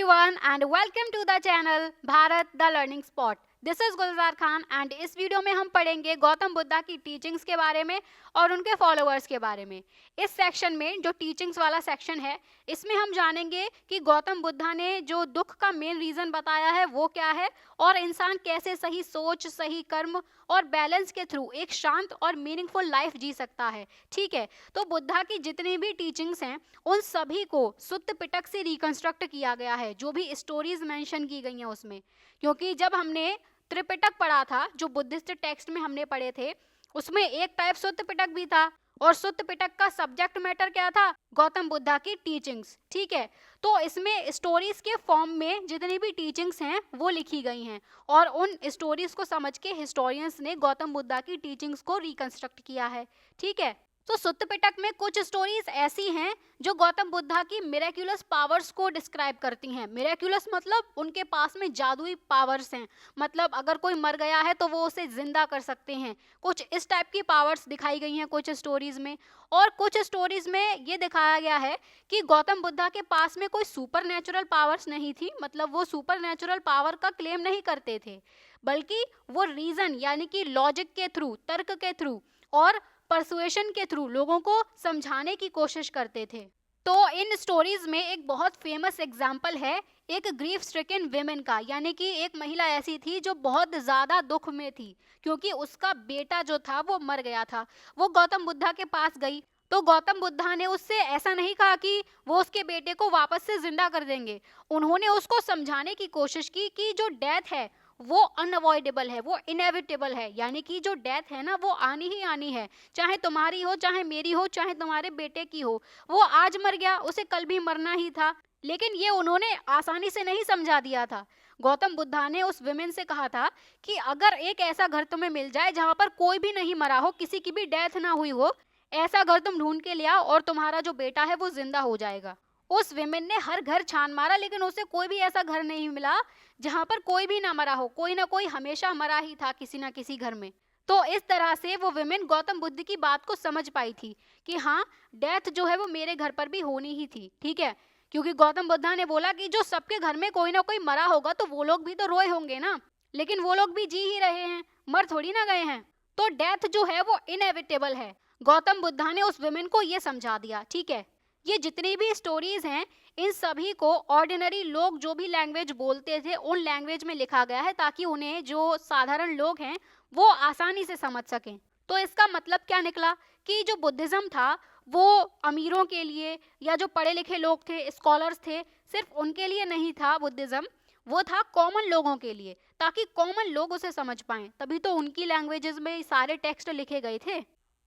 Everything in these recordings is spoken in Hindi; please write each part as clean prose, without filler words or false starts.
everyone and welcome to the channel Bharat the learning spot. This is Gulzar Khan and इस वीडियो में हम पढ़ेंगे गौतम बुद्धा की टीचिंग्स के बारे में और उनके फॉलोअर्स के बारे में। इस सेक्शन में जो टीचिंग्स वाला सेक्शन है इसमें हम जानेंगे कि गौतम बुद्धा ने जो दुख का मेन रीजन बताया है वो क्या है और इंसान कैसे सही सोच, सही कर्म और बैलेंस के थ्रू एक शांत और मीनिंगफुल लाइफ जी सकता है। ठीक है, तो बुद्धा की जितनी भी टीचिंग्स हैं उन सभी को सुत्त पिटक से रिकंस्ट्रक्ट किया गया है, जो भी स्टोरीज मेंशन की गई हैं उसमें। क्योंकि जब हमने त्रिपिटक पढ़ा था, जो बुद्धिस्ट टेक्स्ट में हमने पढ़े थे, उसमें एक टाइप सुत्त पिटक भी था और सुत्त पिटक का सब्जेक्ट मैटर क्या था? गौतम बुद्धा की टीचिंग्स। ठीक है, तो इसमें स्टोरीज के फॉर्म में जितनी भी टीचिंग्स हैं वो लिखी गई हैं और उन स्टोरीज को समझ के हिस्टोरियंस ने गौतम बुद्धा की टीचिंग्स को रिकंस्ट्रक्ट किया है। ठीक है, तो सुत्त पिटक में कुछ स्टोरीज ऐसी हैं जो गौतम बुद्धा की मिरेक्युलस पावर्स को डिस्क्राइब करती हैं। मिरेक्युलस मतलब उनके पास में जादुई पावर्स हैं, मतलब अगर कोई मर गया है तो वो उसे जिंदा कर सकते हैं। कुछ इस टाइप की पावर्स दिखाई गई हैं कुछ स्टोरीज में। और कुछ स्टोरीज में ये दिखाया गया है कि गौतम बुद्धा के पास में कोई सुपर नेचुरल पावर्स नहीं थी, मतलब वो सुपर नेचुरल पावर का क्लेम नहीं करते थे, बल्कि वो रीजन यानी कि लॉजिक के थ्रू, तर्क के थ्रू और परसुएशन के थ्रू लोगों को समझाने की कोशिश करते थे। तो इन स्टोरीज में एक बहुत फेमस एग्जाम्पल है एक ग्रीफ स्ट्रिकन विमेन का, यानी कि एक महिला ऐसी थी जो बहुत ज़्यादा दुख में थी क्योंकि उसका बेटा जो था वो मर गया था। वो गौतम बुद्धा के पास गई तो गौतम बुद्धा ने उससे ऐसा नहीं कहा कि वो उसके बेटे को वापस से जिंदा कर देंगे। उन्होंने उसको समझाने की कोशिश की कि जो डेथ है वो अनअवॉइडेबल है, वो इनएविटेबल है, यानी कि जो डेथ है ना वो आनी ही आनी है, चाहे तुम्हारी हो, चाहे मेरी हो, चाहे तुम्हारे बेटे की हो। वो आज मर गया, उसे कल भी मरना ही था। लेकिन ये उन्होंने आसानी से नहीं समझा दिया था। गौतम बुद्धा ने उस विमेन से कहा था कि अगर एक ऐसा घर तुम्हें मिल जाए जहाँ पर कोई भी नहीं मरा हो, किसी की भी डेथ ना हुई हो, ऐसा घर तुम ढूंढ के ले आओ और तुम्हारा जो बेटा है वो जिंदा हो जाएगा। उस विमेन ने हर घर छान मारा लेकिन उसे कोई भी ऐसा घर नहीं मिला जहां पर कोई भी ना मरा हो। कोई ना कोई हमेशा मरा ही था किसी ना किसी घर में। तो इस तरह से वो विमेन गौतम बुद्ध की बात को समझ पाई थी कि हाँ, डेथ जो है वो मेरे घर पर भी होनी ही थी। ठीक है, क्योंकि गौतम बुद्धा ने बोला कि जो सबके घर में कोई ना कोई मरा होगा तो वो लोग भी तो रोए होंगे ना, लेकिन वो लोग भी जी ही रहे हैं, मर थोड़ी ना गए हैं। तो डेथ जो है वो इनएविटेबल है। गौतम बुद्धा ने उस विमेन को ये समझा दिया। ठीक है, ये जितनी भी स्टोरीज हैं इन सभी को ऑर्डिनरी लोग जो भी लैंग्वेज बोलते थे उन लैंग्वेज में लिखा गया है ताकि उन्हें जो साधारण लोग हैं वो आसानी से समझ सकें। तो इसका मतलब क्या निकला कि जो बुद्धिज्म था वो अमीरों के लिए या जो पढ़े लिखे लोग थे, स्कॉलर्स थे, सिर्फ उनके लिए नहीं था बुद्धिज्म, वो था कॉमन लोगों के लिए, ताकि कॉमन लोग उसे समझ पाएं। तभी तो उनकी लैंग्वेजेस में सारे टेक्स्ट लिखे गए थे।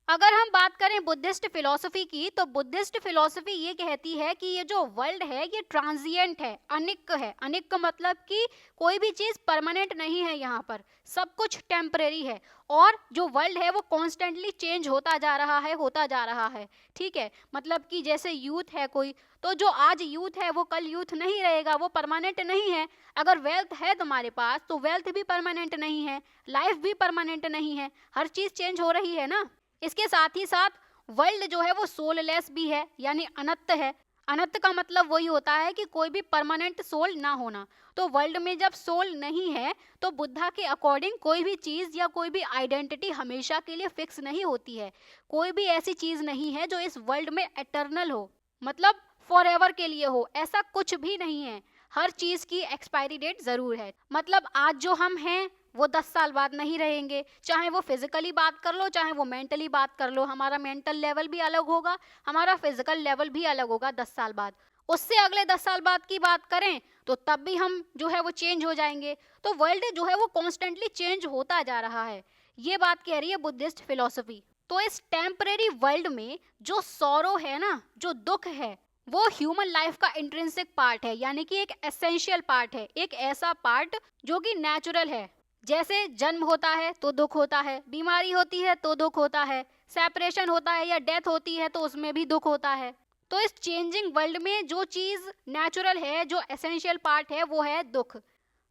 अगर हम बात करें बुद्धिस्ट फिलॉसफी की, तो बुद्धिस्ट फिलॉसफी ये कहती है कि ये जो वर्ल्ड है ये ट्रांजिएंट है, अनिक है। अनिक का मतलब कि कोई भी चीज परमानेंट नहीं है, यहाँ पर सब कुछ टेम्परेरी है और जो वर्ल्ड है वो कॉन्स्टेंटली चेंज होता जा रहा है, होता जा रहा है। ठीक है, मतलब कि जैसे यूथ है कोई, तो जो आज यूथ है वो कल यूथ नहीं रहेगा, वो परमानेंट नहीं है। अगर वेल्थ है तुम्हारे पास तो वेल्थ भी परमानेंट नहीं है, लाइफ भी परमानेंट नहीं है, हर चीज चेंज हो रही है ना। इसके साथ ही साथ वर्ल्ड जो है वो सोललेस भी है, यानी अनंत है। अनंत का मतलब वही होता है कि कोई भी परमानेंट सोल ना होना। तो वर्ल्ड में जब सोल नहीं है तो बुद्धा के अकॉर्डिंग कोई भी चीज़ या कोई भी आइडेंटिटी हमेशा के लिए फिक्स नहीं होती है। कोई भी ऐसी चीज़ नहीं है जो इस वर्ल्ड में एटर्नल हो, मतलब फॉर एवर के लिए हो, ऐसा कुछ भी नहीं है। हर चीज़ की एक्सपायरी डेट ज़रूर है। मतलब आज जो हम हैं वो 10 साल बाद नहीं रहेंगे, चाहे वो फिजिकली बात कर लो चाहे वो मेंटली बात कर लो। हमारा मेंटल लेवल भी अलग होगा, हमारा फिजिकल लेवल भी अलग होगा 10 साल बाद। उससे अगले 10 साल बाद की बात करें तो तब भी हम जो है वो चेंज हो जाएंगे। तो वर्ल्ड जो है वो कॉन्स्टेंटली चेंज होता जा रहा है, ये बात कह रही है बुद्धिस्ट फिलोसफी। तो इस टेम्परेरी वर्ल्ड में जो सॉरो है ना, जो दुख है, वो ह्यूमन लाइफ का इंट्रिंसिक पार्ट है, यानी कि एक एसेंशियल पार्ट है, एक ऐसा पार्ट जो कि नेचुरल है। जैसे जन्म होता है तो दुख होता है, बीमारी होती है तो दुख होता है, सेपरेशन होता है या डेथ होती है तो उसमें भी दुख होता है। तो इस चेंजिंग वर्ल्ड में जो चीज़ नेचुरल है, जो एसेंशियल पार्ट है, वो है दुख।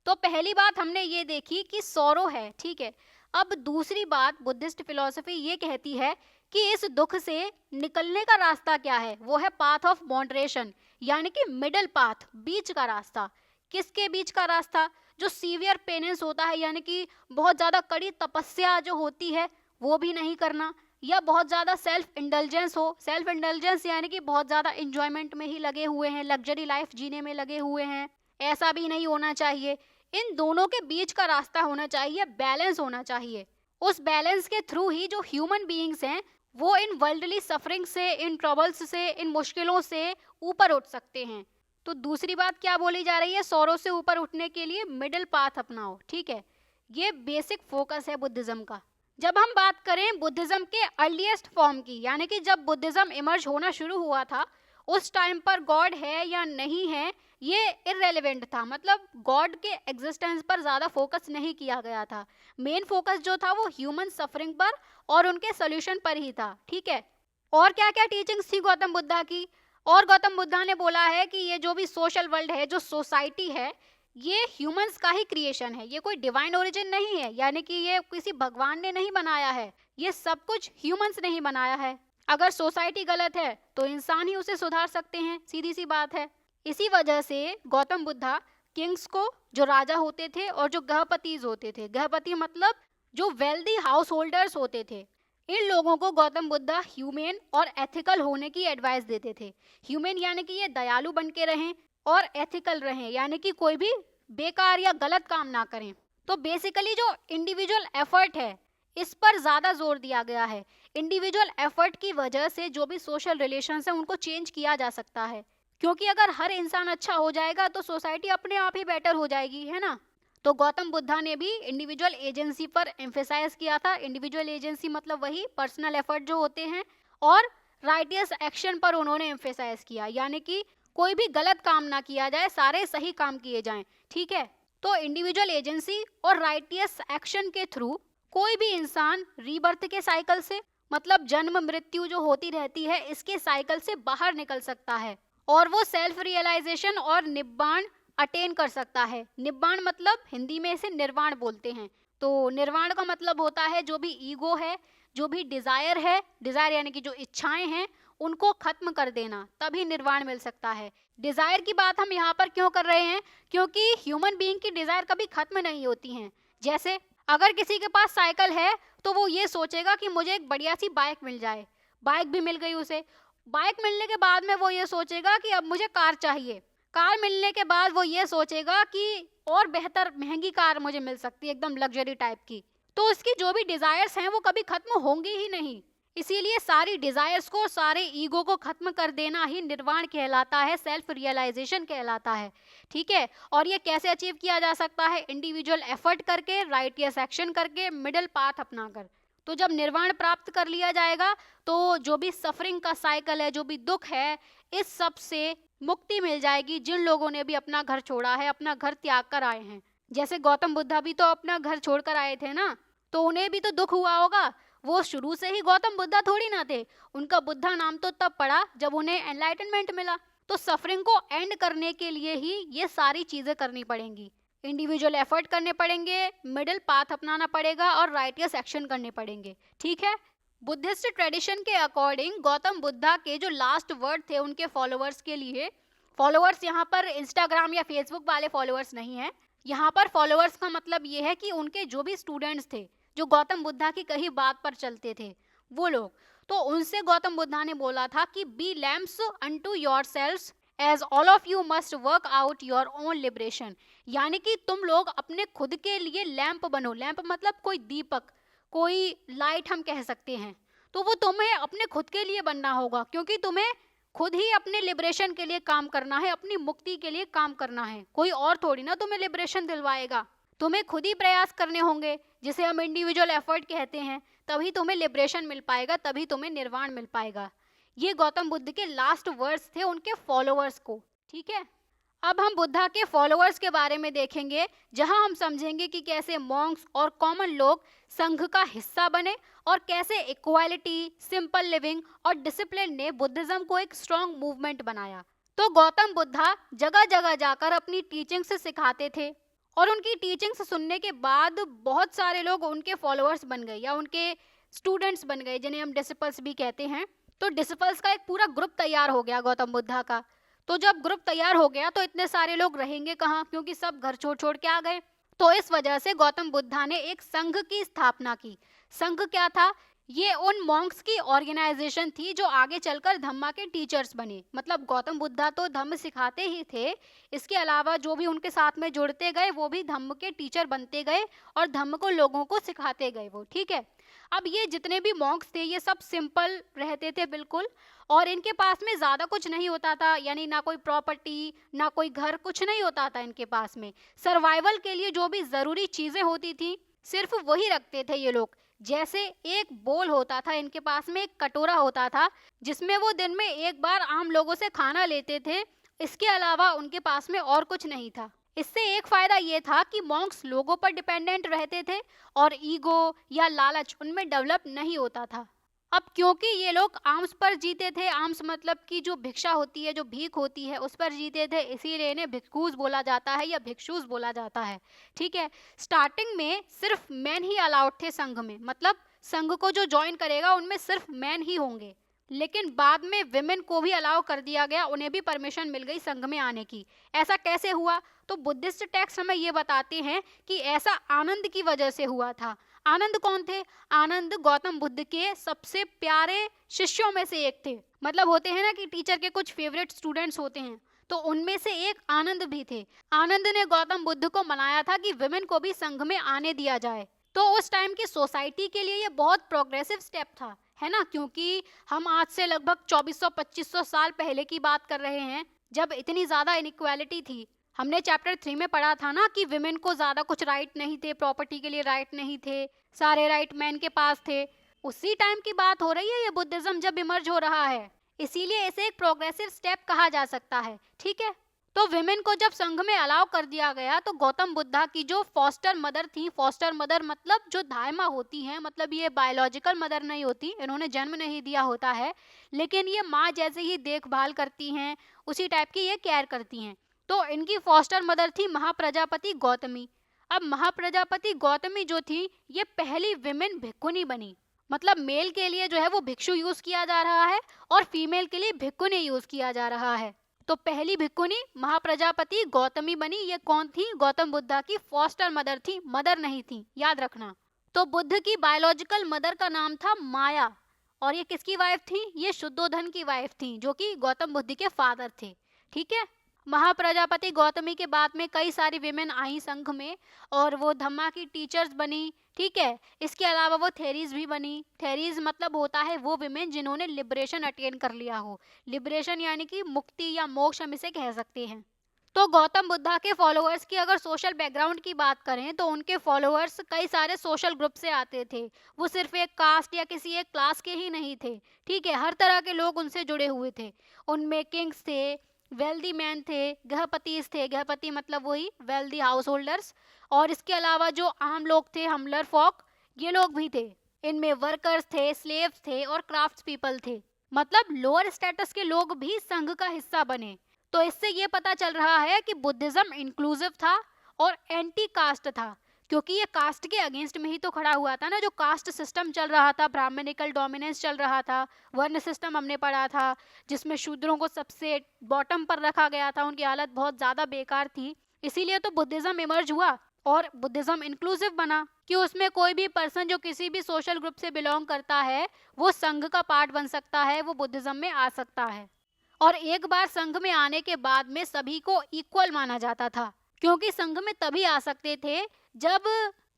तो पहली बात हमने ये देखी कि सॉरो है। ठीक है, अब दूसरी बात बुद्धिस्ट फिलॉसफी ये कहती है कि इस दुख से निकलने का रास्ता क्या है, वो है पाथ ऑफ मॉडरेशन, यानी कि मिडिल पाथ, बीच का रास्ता। किसके बीच का रास्ता? जो सीवियर पेनेंस होता है, यानी कि बहुत ज्यादा कड़ी तपस्या जो होती है वो भी नहीं करना, या बहुत ज्यादा सेल्फ इंडल्जेंस हो। सेल्फ इंडल्जेंस यानी कि बहुत ज्यादा इंजॉयमेंट में ही लगे हुए हैं, लग्जरी लाइफ जीने में लगे हुए हैं, ऐसा भी नहीं होना चाहिए। इन दोनों के बीच का रास्ता होना चाहिए, बैलेंस होना चाहिए। उस बैलेंस के थ्रू ही जो ह्यूमन बीइंग्स हैं वो इन वर्ल्डली सफरिंग से, इन ट्रबल्स से, इन मुश्किलों से ऊपर उठ सकते हैं। तो दूसरी बात क्या बोली जा रही है? सौरों से ऊपर उठने के लिए मिडिल पाथ अपनाओ, ठीक है। ये बेसिक फोकस है बुद्धिज्म का। जब हम बात करें बुद्धिज्म के अर्लीस्ट फॉर्म की, यानी कि जब बुद्धिज्म इमर्ज होना शुरू हुआ था, उस टाइम पर गॉड है या नहीं है ये इररेलेवेंट था। मतलब गॉड के एग्जिस्टेंस पर ज़्यादा फोकस नहीं किया गया था। मेन फोकस जो था वो ह्यूमन सफरिंग पर और उनके सोल्यूशन पर ही था, ठीक है। और क्या क्या टीचिंग्स थी गौतम बुद्धा की? और गौतम बुद्धा ने बोला है कि ये जो भी सोशल वर्ल्ड है, जो सोसाइटी है, ये ह्यूमंस का ही क्रिएशन है, ये कोई डिवाइन ओरिजिन नहीं है, यानी कि ये किसी भगवान ने नहीं बनाया है, ये सब कुछ ह्यूमंस ने ही बनाया है। अगर सोसाइटी गलत है तो इंसान ही उसे सुधार सकते हैं, सीधी सी बात है। इसी वजह से गौतम बुद्धा किंग्स को, जो राजा होते थे और जो गृहपतिज होते थे, गृहपति मतलब जो वेल्दी हाउस होल्डर्स होते थे, इन लोगों को गौतम बुद्धा ह्यूमेन और एथिकल होने की एडवाइस देते थे। ह्यूमेन यानी कि ये दयालु बन के रहें, और एथिकल रहें यानी कि कोई भी बेकार या गलत काम ना करें। तो बेसिकली जो इंडिविजुअल एफर्ट है इस पर ज़्यादा जोर दिया गया है। इंडिविजुअल एफर्ट की वजह से जो भी सोशल रिलेशंस हैं उनको चेंज किया जा सकता है, क्योंकि अगर हर इंसान अच्छा हो जाएगा तो सोसाइटी अपने आप ही बेटर हो जाएगी, है ना। तो गौतम बुद्धा ने भी इंडिविजुअल एजेंसी पर एम्फेसाइज किया था। इंडिविजुअल एजेंसी मतलब वही पर्सनल एफर्ट जो होते हैं, और राइटियस एक्शन पर उन्होंने एम्फेसाइज किया, यानी कि कोई भी गलत काम ना किया जाए, सारे सही काम किए जाएं, ठीक है। तो इंडिविजुअल एजेंसी और राइटियस एक्शन के थ्रू कोई भी इंसान रीबर्थ के साइकिल से, मतलब जन्म मृत्यु जो होती रहती है, इसके साइकिल से बाहर निकल सकता है, और वो सेल्फ रियलाइजेशन और निब्बाण अटेन कर सकता है। निब्बाण मतलब हिंदी में इसे निर्वाण बोलते हैं। तो निर्वाण का मतलब होता है जो भी ईगो है, जो भी डिजायर है, डिजायर यानी कि जो इच्छाएं हैं, उनको खत्म कर देना, तभी निर्वाण मिल सकता है। डिजायर की बात हम यहाँ पर क्यों कर रहे हैं? क्योंकि ह्यूमन बीइंग की डिजायर कभी खत्म नहीं होती हैं। जैसे अगर किसी के पास साइकिल है तो वो ये सोचेगा कि मुझे एक बढ़िया सी बाइक मिल जाए, बाइक भी मिल गई उसे। बाइक मिलने के बाद में वो ये सोचेगा कि अब मुझे कार चाहिए, कार मिलने के बाद वो ये सोचेगा कि और बेहतर महंगी कार मुझे मिल सकती है, एकदम लग्जरी टाइप की। तो उसकी जो भी डिजायर्स हैं वो कभी खत्म होंगी ही नहीं। इसीलिए सारी डिजायर्स को, सारे ईगो को खत्म कर देना ही निर्वाण कहलाता है, सेल्फ रियलाइजेशन कहलाता है, ठीक है। और ये कैसे अचीव किया जा सकता है? इंडिविजुअल एफर्ट करके, राइटियस एक्शन करके, मिडिल पाथ अपनाकर। तो जब निर्वाण प्राप्त कर लिया जाएगा तो जो भी सफरिंग का साइकिल है, जो भी दुख है, इस सब से मुक्ति मिल जाएगी। जिन लोगों ने भी अपना घर छोड़ा है, अपना घर त्याग कर आए हैं, जैसे गौतम बुद्धा भी तो अपना घर छोड़कर आए थे ना, तो उन्हें भी तो दुख हुआ होगा। वो शुरू से ही गौतम बुद्धा थोड़ी ना थे, उनका बुद्धा नाम तो तब पड़ा जब उन्हें एनलाइटनमेंट मिला। तो सफरिंग को एंड करने के लिए ही ये सारी चीजें करनी पड़ेंगी। इंडिविजुअल एफर्ट करने पड़ेंगे, मिडिल पाथ अपनाना पड़ेगा, और राइटियस एक्शन करने पड़ेंगे, ठीक है। बुद्धिस्ट ट्रेडिशन के अकॉर्डिंग गौतम बुद्धा के जो लास्ट वर्ड थे उनके फॉलोअर्स के लिए, फॉलोअर्स यहाँ पर इंस्टाग्राम या फेसबुक वाले फॉलोअर्स नहीं है, यहाँ पर फॉलोअर्स का मतलब ये है कि उनके जो भी स्टूडेंट्स थे, जो गौतम बुद्धा की कही बात पर चलते थे, वो लोग, तो उनसे गौतम बुद्धा ने बोला था कि be lamps unto yourselves as all of you must work out your own liberation. यानी कि तुम लोग अपने खुद के लिए लैंप बनो। लैंप मतलब कोई दीपक, कोई लाइट हम कह सकते हैं। तो वो तुम्हें अपने खुद के लिए बनना होगा, क्योंकि तुम्हें खुद ही अपने लिबरेशन के लिए काम करना है, अपनी मुक्ति के लिए काम करना है। कोई और थोड़ी ना तुम्हें लिबरेशन दिलवाएगा, तुम्हें खुद ही प्रयास करने होंगे, जिसे हम इंडिविजुअल एफर्ट कहते हैं। तभी तुम्हें लिबरेशन मिल पाएगा, तभी तुम्हें निर्वाण मिल पाएगा। ये गौतम बुद्ध के लास्ट वर्ड्स थे उनके फॉलोअर्स को, ठीक है। अब हम बुद्धा के फॉलोअर्स के बारे में देखेंगे, जहां हम समझेंगे कि कैसे मॉन्क्स और कॉमन लोग संघ का हिस्सा बने, और कैसे इक्वालिटी, सिंपल लिविंग और डिसिप्लिन ने बुद्धिज्म को एक स्ट्रॉन्ग मूवमेंट बनाया। तो गौतम बुद्धा जगह जगह जाकर अपनी टीचिंग्स सिखाते थे, और उनकी टीचिंग्स सुनने के बाद बहुत सारे लोग उनके फॉलोअर्स बन गए या उनके स्टूडेंट्स बन गए, जिन्हें हम डिसिपल्स भी कहते हैं। तो डिसिपल्स का एक पूरा ग्रुप तैयार हो गया गौतम बुद्धा का। तो जब ग्रुप तैयार हो गया तो इतने सारे लोग रहेंगे कहाँ, क्योंकि सब घर छोड़ छोड़ के आ गए। तो इस वजह से गौतम बुद्धा ने एक संघ की स्थापना की। संघ क्या था? ये उन मॉन्क्स की ऑर्गेनाइजेशन थी जो आगे चलकर धम्मा के टीचर्स बने। मतलब गौतम बुद्धा तो धम्म सिखाते ही थे, इसके अलावा जो भी उनके साथ में जुड़ते गए वो भी धम्म के टीचर बनते गए और धम्म को लोगों को सिखाते गए वो, ठीक है। अब ये जितने भी मॉन्क्स थे ये सब सिंपल रहते थे बिल्कुल, और इनके पास में ज़्यादा कुछ नहीं होता था, यानी ना कोई प्रॉपर्टी ना कोई घर, कुछ नहीं होता था इनके पास में। सर्वाइवल के लिए जो भी ज़रूरी चीज़ें होती थी सिर्फ वही रखते थे ये लोग। जैसे एक बोल होता था इनके पास में, एक कटोरा होता था जिसमें वो दिन में एक बार आम लोगों से खाना लेते थे। इसके अलावा उनके पास में और कुछ नहीं था। इससे एक फायदा ये था कि मॉन्क्स लोगों पर डिपेंडेंट रहते थे और ईगो या लालच उनमें डेवलप नहीं होता था। अब क्योंकि ये लोग आर्म्स पर जीते थे, आर्म्स मतलब कि जो भिक्षा होती है, जो भीख होती है, उस पर जीते थे, इसीलिए इन्हें भिक्खूज बोला जाता है या भिक्षुज बोला जाता है, ठीक है। स्टार्टिंग में सिर्फ मैन ही अलाउड थे संघ में, मतलब संघ को जो ज्वाइन करेगा उनमें सिर्फ मैन ही होंगे। लेकिन बाद में विमेन को भी अलाउ कर दिया गया, उन्हें भी परमिशन मिल गई संघ में आने की। ऐसा कैसे हुआ? तो बुद्धिस्ट टेक्स्ट हमें ये बताते हैं कि ऐसा आनंद की वजह से हुआ था। आनंद कौन थे? आनंद गौतम बुद्ध के सबसे प्यारे शिष्यों में से एक थे। मतलब होते हैं ना कि टीचर के कुछ फेवरेट स्टूडेंट्स होते हैं, तो उनमें से एक आनंद भी थे। आनंद ने गौतम बुद्ध को मनाया था कि विमेन को भी संघ में आने दिया जाए। तो उस टाइम की सोसाइटी के लिए ये बहुत प्रोग्रेसिव स्टेप था, है ना, क्योंकि हम आज से लगभग 2400-2500 साल पहले की बात कर रहे हैं, जब इतनी ज्यादा इनइक्वालिटी थी। हमने चैप्टर 3 में पढ़ा था ना कि विमेन को ज्यादा कुछ राइट नहीं थे, प्रॉपर्टी के लिए राइट नहीं थे, सारे राइट मैन के पास थे। उसी टाइम की बात हो रही है ये बुद्धिज्म जब इमर्ज हो रहा है, इसीलिए इसे एक प्रोग्रेसिव स्टेप कहा जा सकता है, ठीक है। तो विमेन को जब संघ में अलाउ कर दिया गया तो गौतम बुद्धा की जो फॉस्टर मदर थी, फॉस्टर मदर मतलब जो दाइमा होती हैं, मतलब ये बायोलॉजिकल मदर नहीं होती, इन्होंने जन्म नहीं दिया होता है, लेकिन ये माँ जैसे ही देखभाल करती हैं, उसी टाइप की ये केयर करती हैं। तो इनकी फॉस्टर मदर थी महाप्रजापति गौतमी। अब महाप्रजापति गौतमी जो थी ये पहली विमेन भिक्खुनी बनी। मतलब मेल के लिए जो है वो भिक्षु यूज किया जा रहा है और फीमेल के लिए भिक्खुनी यूज किया जा रहा है। तो पहली भिक्खुनी महाप्रजापति गौतमी बनी। ये कौन थी? गौतम बुद्धा की फॉस्टर मदर थी, मदर नहीं थी, याद रखना। तो बुद्ध की बायोलॉजिकल मदर का नाम था माया, और ये किसकी वाइफ थी? ये शुद्धोधन की वाइफ थी, जो कि गौतम बुद्ध के फादर थे, ठीक है। महाप्रजापति गौतमी के बाद में कई सारी विमेन आई संघ में और वो धम्मा की टीचर्स बनी, ठीक है। इसके अलावा वो थेरीज भी बनी। थेरीज मतलब होता है वो विमेन जिन्होंने लिबरेशन अटेन कर लिया हो। लिबरेशन यानी कि मुक्ति या मोक्ष हम इसे कह सकते हैं। तो गौतम बुद्धा के फॉलोअर्स की अगर सोशल बैकग्राउंड की बात करें तो उनके फॉलोअर्स कई सारे सोशल ग्रुप से आते थे। वो सिर्फ एक कास्ट या किसी एक क्लास के ही नहीं थे, ठीक है, हर तरह के लोग उनसे जुड़े हुए थे। उनमें किंग्स थे, वेल्दी मैन थे, गृहपतिस थे, गृहपति मतलब वही वेल्दी हाउस होल्डर्स, और इसके अलावा जो आम लोग थे, हमलर फॉक, ये लोग भी थे। इनमें वर्कर्स थे, स्लेव्स थे और क्राफ्ट्स पीपल थे। मतलब लोअर स्टेटस के लोग भी संघ का हिस्सा बने। तो इससे ये पता चल रहा है कि बुद्धिज्म इंक्लूसिव था और एंटी कास्ट था, क्योंकि ये कास्ट के अगेंस्ट में ही तो खड़ा हुआ था ना। जो कास्ट सिस्टम चल रहा था, ब्राह्मणिकल डोमिनेंस चल रहा था, वर्ण सिस्टम हमने पढ़ा था, जिसमें शूद्रों को सबसे बॉटम पर रखा गया था, उनकी हालत बहुत ज्यादा बेकार थी। इसीलिए तो बुद्धिज्म इमर्ज हुआ और बुद्धिज्म इंक्लूसिव बना कि उसमें कोई भी पर्सन जो किसी भी सोशल ग्रुप से बिलोंग करता है वो संघ का पार्ट बन सकता है, वो बुद्धिज्म में आ सकता है। और एक बार संघ में आने के बाद में सभी को इक्वल माना जाता था, क्योंकि संघ में तभी आ सकते थे जब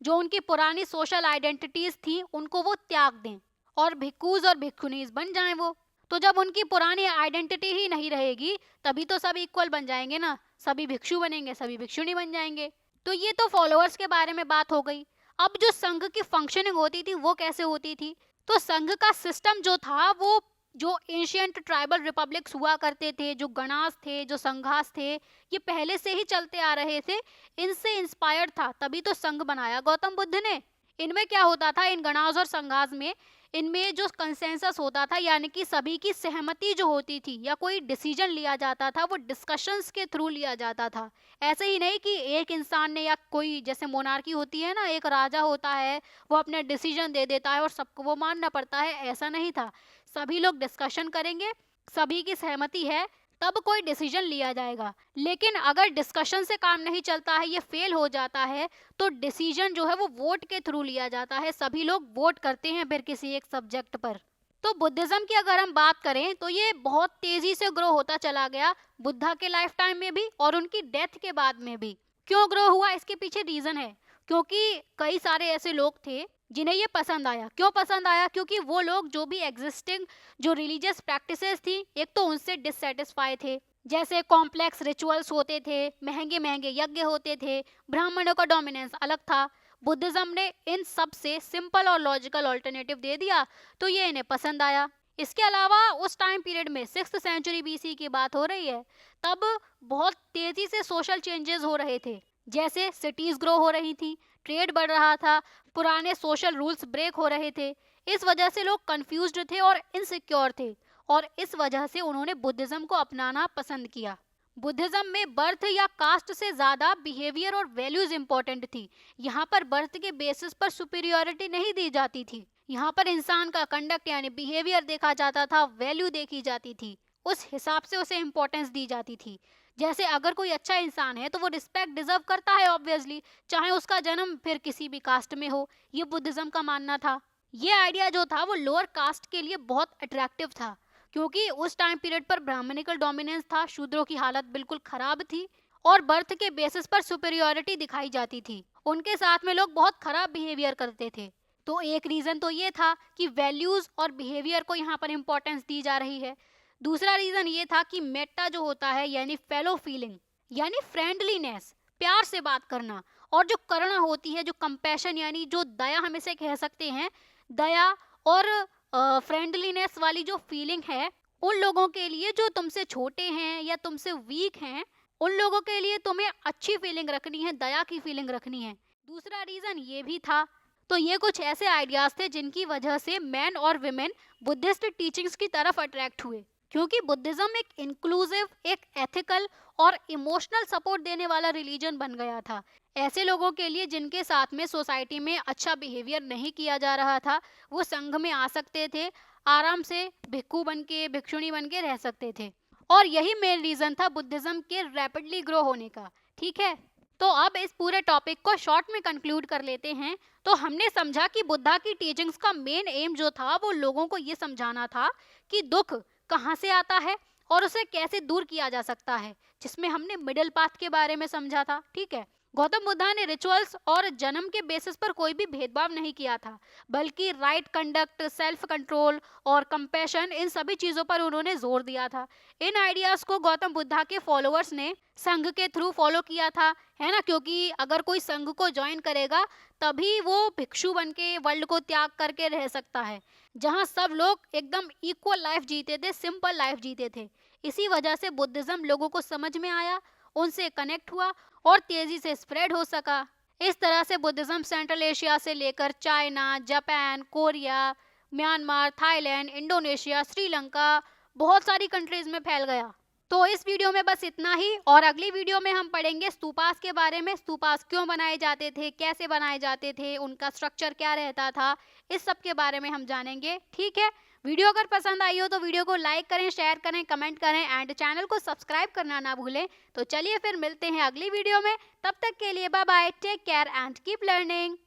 जो उनकी पुरानी सोशल आइडेंटिटीज थी उनको वो त्याग दें और भिक्खूज और भिक्खुनीज बन जाएं वो। तो जब उनकी पुरानी आइडेंटिटी ही नहीं रहेगी तभी तो सब इक्वल बन जाएंगे ना, सभी भिक्षु बनेंगे, सभी भिक्षुणी बन जाएंगे। तो ये तो फॉलोअर्स के बारे में बात हो गई। अब जो संघ की फंक्शनिंग होती थी वो कैसे होती थी? तो संघ का सिस्टम जो था वो जो एंशियंट ट्राइबल रिपब्लिक्स हुआ करते थे, जो गणास थे, जो संघास थे, ये पहले से ही चलते आ रहे थे, इनसे इंस्पायर्ड था, तभी तो संघ बनाया गौतम बुद्ध ने। इनमें क्या होता था, इन गणास और संघास में, इनमें जो कंसेंसस होता था, यानी कि सभी की सहमति जो होती थी या कोई डिसीजन लिया जाता था वो डिस्कशंस के थ्रू लिया जाता था। ऐसे ही नहीं कि एक इंसान ने या कोई, जैसे मोनार्की होती है ना, एक राजा होता है वो अपने डिसीजन दे देता है और सबको वो मानना पड़ता है, ऐसा नहीं था। सभी लोग डिस्कशन करेंगे, सभी की सहमति है तब कोई डिसीजन लिया जाएगा। लेकिन अगर डिस्कशन से काम नहीं चलता है, ये फेल हो जाता है, तो डिसीजन जो है वो वोट के थ्रू लिया जाता है। सभी लोग वोट करते हैं फिर किसी एक सब्जेक्ट पर। तो बुद्धिज्म की अगर हम बात करें तो ये बहुत तेजी से ग्रो होता चला गया बुद्धा के लाइफ टाइम में भी और उनकी डेथ के बाद में भी। क्यों ग्रो हुआ, इसके पीछे रीजन है, क्योंकि कई सारे ऐसे लोग थे जिन्हें ये पसंद आया। क्यों पसंद आया? क्योंकि वो लोग जो भी एग्जिस्टिंग जो रिलीजियस प्रैक्टिसेस थी, एक तो उनसे डिससेटिस्फाई थे। जैसे कॉम्प्लेक्स रिचुअल्स होते थे, महंगे महंगे यज्ञ होते थे, ब्राह्मणों का डोमिनेंस अलग था। बुद्धिज्म ने इन सब से सिंपल और लॉजिकल ऑल्टरनेटिव दे दिया, तो ये इन्हें पसंद आया। इसके अलावा उस टाइम पीरियड में 6th सेंचुरी BC की बात हो रही है, तब बहुत तेजी से सोशल चेंजेस हो रहे थे। जैसे सिटीज ग्रो हो रही थी, ट्रेड बढ़ रहा था, पुराने सोशल रूल्स ब्रेक हो रहे थे। इस वजह से लोग कंफ्यूज्ड थे और इनसिक्योर थे, और इस वजह से उन्होंने बुद्धिज्म को अपनाना पसंद किया। बुद्धिज्म में बर्थ या कास्ट से ज्यादा बिहेवियर और वैल्यूज इंपॉर्टेंट थी। यहाँ पर बर्थ के बेसिस पर सुपीरियोरिटी नहीं दी जाती थी। यहाँ पर इंसान का कंडक्ट यानी बिहेवियर देखा जाता था, वैल्यू देखी जाती थी, उस हिसाब से उसे इम्पोर्टेंस दी जाती थी। जैसे अगर कोई अच्छा इंसान है तो वो रिस्पेक्ट डिजर्व करता है ऑब्वियसली, चाहे उसका जन्म फिर किसी भी कास्ट में हो। ये बुद्धिज्म का मानना था। ये आइडिया जो था वो लोअर कास्ट के लिए बहुत अट्रैक्टिव था, क्योंकि उस टाइम पीरियड पर ब्राह्मणिकल डोमिनेंस था, शूद्रों की हालत बिल्कुल खराब थी और बर्थ के बेसिस पर सुपीरियोरिटी दिखाई जाती थी। उनके साथ में लोग बहुत खराब बिहेवियर करते थे। तो एक रीजन तो ये था कि वैल्यूज और बिहेवियर को यहाँ पर इंपॉर्टेंस दी जा रही है। दूसरा रीजन ये था कि मेटा जो होता है यानी फेलो फीलिंग, यानी फ्रेंडलीनेस, प्यार से बात करना, और जो करुणा होती है, जो कंपैशन यानी जो दया हम इसे कह सकते हैं, दया और फ्रेंडलीनेस वाली जो फीलिंग है उन लोगों के लिए जो तुमसे छोटे हैं या तुमसे वीक हैं, उन लोगों के लिए तुम्हें अच्छी फीलिंग रखनी है, दया की फीलिंग रखनी है। दूसरा रीजन ये भी था। तो ये कुछ ऐसे आइडियाज थे जिनकी वजह से मैन और विमेन बुद्धिस्ट टीचिंग्स की तरफ अट्रैक्ट हुए, क्योंकि बुद्धिज्म एक इंक्लूसिव, एक एथिकल और इमोशनल सपोर्ट देने वाला रिलीजन बन गया था। ऐसे लोगों के लिए जिनके साथ में सोसाइटी में अच्छा बिहेवियर नहीं किया जा रहा था, वो संघ में आ सकते थे, आराम से भिक्खु बन के, भिक्षुणी बन के रह सकते थे। और यही मेन रीजन था बुद्धिज्म के रैपिडली ग्रो होने का। ठीक है, तो अब इस पूरे टॉपिक को शॉर्ट में कंक्लूड कर लेते हैं। तो हमने समझा कि बुद्धा की टीचिंग्स का मेन एम जो था वो लोगों को ये समझाना था कि दुख कहाँ से आता है और उसे कैसे दूर किया जा सकता है, जिसमें हमने मिडिल पाथ के बारे में समझा था। ठीक है, गौतम बुद्धा ने रिचुअल्स और जन्म के बेसिस पर कोई भी भेदभाव नहीं किया था, बल्कि राइट कंडक्ट, सेल्फ कंट्रोल और कंपैशन, इन सभी चीजों पर उन्होंने जोर दिया था। इन आइडियाज को गौतम बुद्धा के फॉलोअर्स ने संघ के थ्रू फॉलो किया था, है ना, क्योंकि अगर कोई संघ को ज्वाइन करेगा तभी वो भिक्षु बन के वर्ल्ड को त्याग करके रह सकता है, जहाँ सब लोग एकदम इक्वल लाइफ जीते थे, सिंपल लाइफ जीते थे। इसी वजह से बुद्धिज्म लोगों को समझ में आया, उनसे कनेक्ट हुआ और तेजी से स्प्रेड हो सका। इस तरह से बुद्धिज्म सेंट्रल एशिया से लेकर China, Japan, Korea, Myanmar, Thailand, Indonesia, Sri Lanka, बहुत सारी कंट्रीज में फैल गया। तो इस वीडियो में बस इतना ही, और अगली वीडियो में हम पढ़ेंगे स्तूपास के बारे में। स्तूपास क्यों बनाए जाते थे, कैसे बनाए जाते थे, उनका स्ट्रक्चर क्या रहता था, इस सब के बारे में हम जानेंगे। ठीक है, वीडियो अगर पसंद आई हो तो वीडियो को लाइक करें, शेयर करें, कमेंट करें एंड चैनल को सब्सक्राइब करना ना भूलें। तो चलिए फिर मिलते हैं अगली वीडियो में, तब तक के लिए bye bye, take care and keep learning.